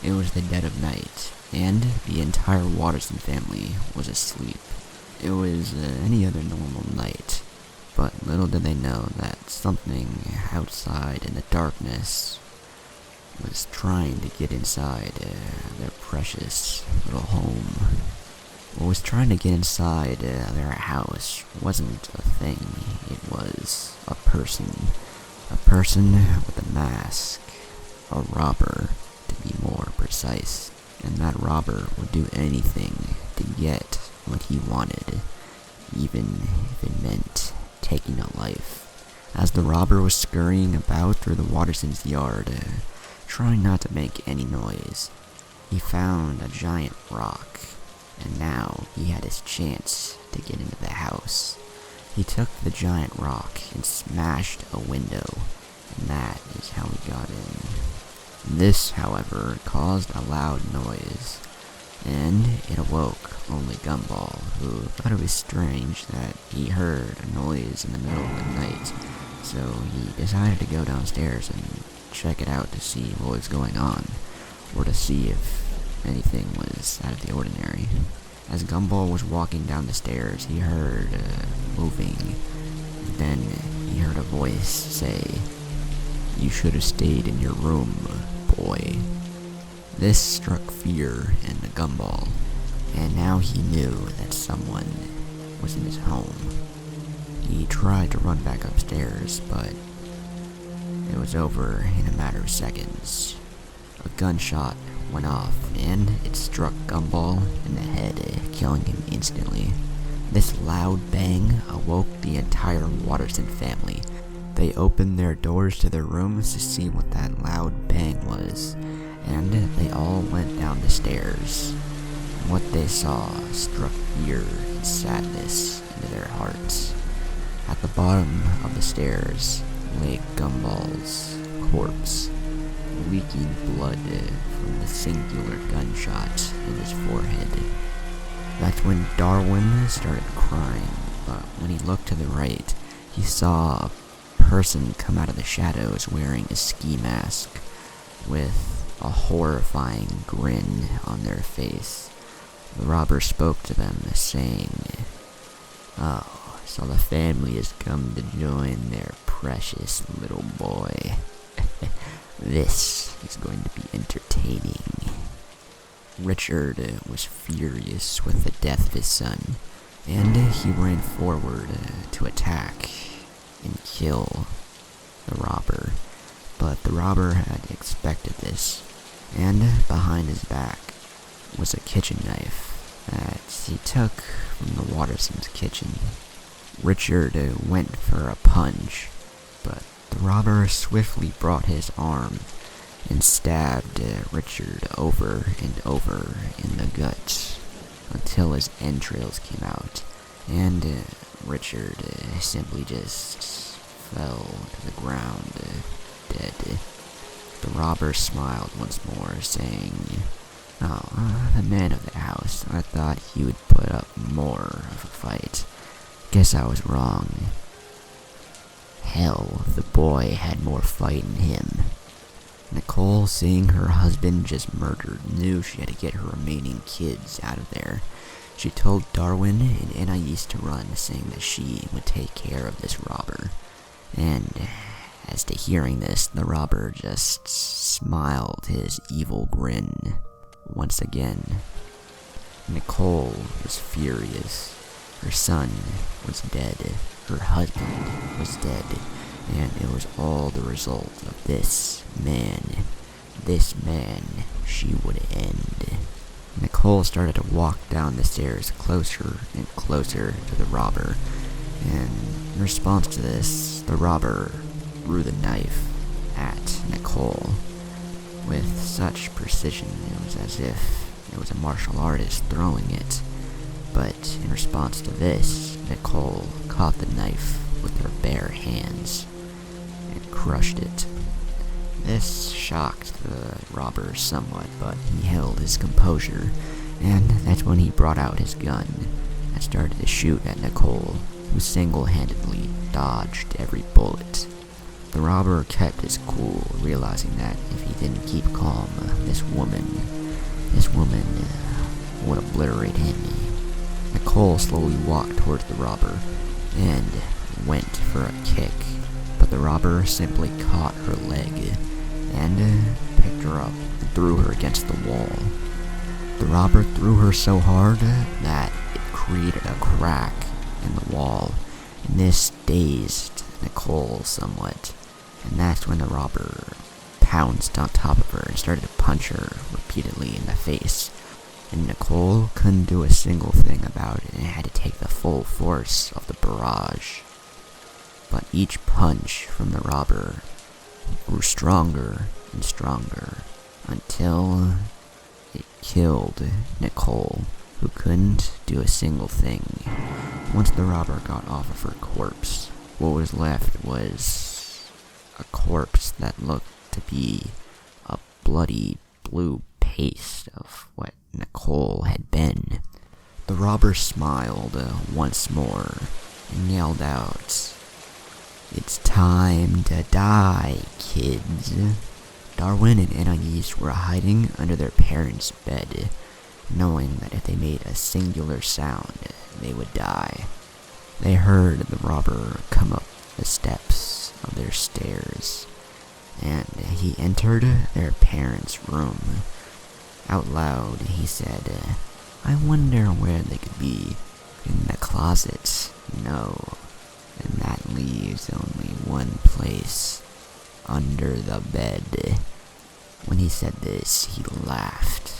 It was the dead of night, and the entire Watterson family was asleep. It was any other normal night, but little did they know that something outside in the darkness was trying to get inside their precious little home. What was trying to get inside their house wasn't a thing, it was a person. A person with a mask. A robber, to be more precise. And that robber would do anything to get what he wanted, even if it meant taking a life. As the robber was scurrying about through the Wattersons' yard, trying not to make any noise, he found a giant rock, and now he had his chance to get into the house. He took the giant rock and smashed a window, and that is how he got in. This, however, caused a loud noise, and it awoke only Gumball, who thought it was strange that he heard a noise in the middle of the night, so he decided to go downstairs and check it out to see what was going on, or to see if anything was out of the ordinary. As Gumball was walking down the stairs, he heard moving. Then he heard a voice say, "You should have stayed in your room, boy." This struck fear into Gumball, and now he knew that someone was in his home. He tried to run back upstairs, but it was over in a matter of seconds. A gunshot went off, and it struck Gumball in the head, killing him instantly. This loud bang awoke the entire Watterson family. They opened their doors to their rooms to see what that loud bang was, and they all went down the stairs. What they saw struck fear and sadness into their hearts. At the bottom of the stairs lay Gumball's corpse, leaking blood from the singular gunshot in his forehead. That's when Darwin started crying, but when he looked to the right, he saw a person come out of the shadows wearing a ski mask, with a horrifying grin on their face. The robber spoke to them, saying, "Oh, so the family has come to join their precious little boy. This is going to be entertaining." Richard was furious with the death of his son, and he ran forward to attack and kill the robber. But the robber had expected this, and behind his back was a kitchen knife that he took from the Wattersons' kitchen. Richard went for a punch, but the robber swiftly brought his arm and stabbed Richard over and over in the gut until his entrails came out, and Richard simply just fell to the ground, dead. The robber smiled once more, saying, "Oh, the man of the house, I thought he would put up more of a fight. Guess I was wrong. Hell, the boy had more fight in him." Nicole, seeing her husband just murdered, knew she had to get her remaining kids out of there. She told Darwin and Anais to run, saying that she would take care of this robber. And as to hearing this, the robber just smiled his evil grin once again. Nicole was furious. Her son was dead. Her husband was dead. And it was all the result of this man. This man she would end. Nicole started to walk down the stairs closer and closer to the robber. And in response to this, the robber threw the knife at Nicole. With such precision, it was as if it was a martial artist throwing it. But in response to this, Nicole caught the knife with her bare hands and crushed it. This shocked the robber somewhat, but he held his composure, and that's when he brought out his gun and started to shoot at Nicole, who single-handedly dodged every bullet. The robber kept his cool, realizing that if he didn't keep calm, this woman would obliterate him. Nicole slowly walked towards the robber and went for a kick, but the robber simply caught her leg and picked her up and threw her against the wall. The robber threw her so hard that it created a crack in the wall, and this dazed Nicole somewhat. And that's when the robber pounced on top of her and started to punch her repeatedly in the face. And Nicole couldn't do a single thing about it and had to take the full force of the barrage. But each punch from the robber grew stronger and stronger until it killed Nicole, who couldn't do a single thing. Once the robber got off of her corpse, what was left was a corpse that looked to be a bloody blue paste of what Nicole had been. The robber smiled once more and yelled out, "It's time to die, kids." Darwin and Anais were hiding under their parents' bed, knowing that if they made a singular sound, they would die. They heard the robber come up the steps of their stairs, and he entered their parents' room. Out loud, he said, "I wonder where they could be. In the closet? No. And that leaves only one place. Under the bed." When he said this, he laughed.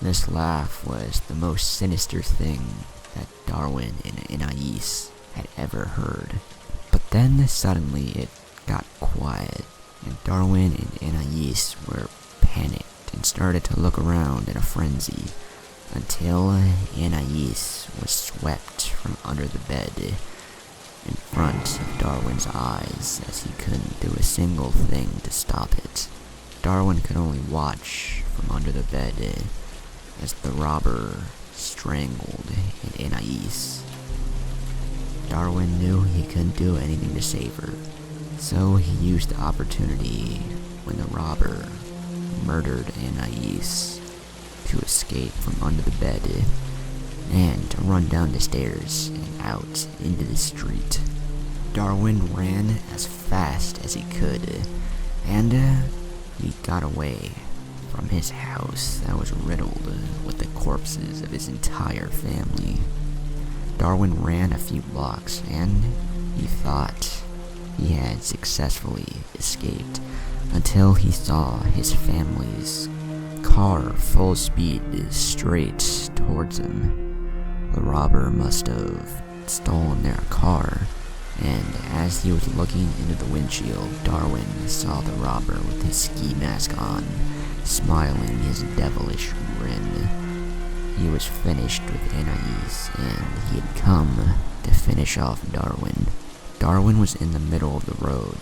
This laugh was the most sinister thing that Darwin and Anais had ever heard. But then suddenly it got quiet, and Darwin and Anais were panicked and started to look around in a frenzy, until Anais was swept from under the bed in front of Darwin's eyes, as he couldn't do a single thing to stop it. Darwin could only watch from under the bed as the robber strangled Anais. Darwin knew he couldn't do anything to save her, so he used the opportunity when the robber murdered Anais to escape from under the bed and to run down the stairs and out into the street. Darwin ran as fast as he could, and he got away from his house that was riddled with the corpses of his entire family. Darwin ran a few blocks, and he thought he had successfully escaped until he saw his family's car full speed straight towards him. The robber must have stolen their car, and as he was looking into the windshield, Darwin saw the robber with his ski mask on, smiling his devilish grin. He was finished with Anais, and he had come to finish off Darwin. Darwin was in the middle of the road,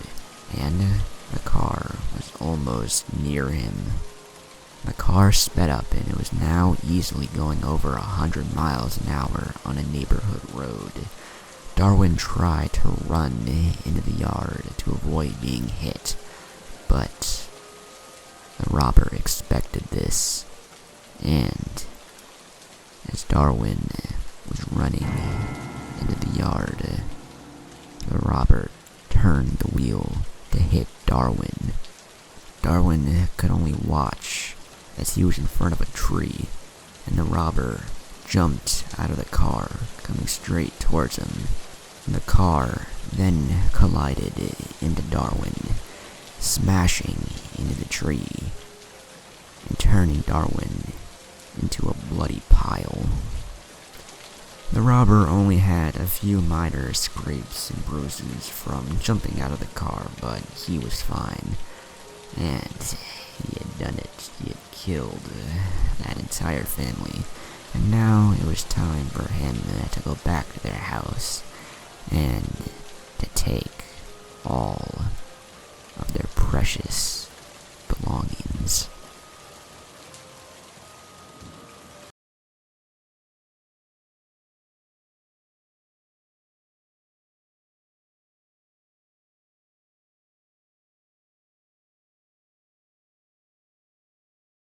and the car was almost near him. The car sped up, and it was now easily going over 100 miles an hour on a neighborhood road. Darwin tried to run into the yard to avoid being hit, but the robber expected this, and as Darwin was running into the yard, the robber turned the wheel to hit Darwin. Darwin could only watch as he was in front of a tree, and the robber jumped out of the car, coming straight towards him. The car then collided into Darwin, smashing into the tree and turning Darwin into a bloody pile. The robber only had a few minor scrapes and bruises from jumping out of the car, but he was fine, and he had done it. He had killed that entire family, and now it was time for him to go back to their house and to take all of their precious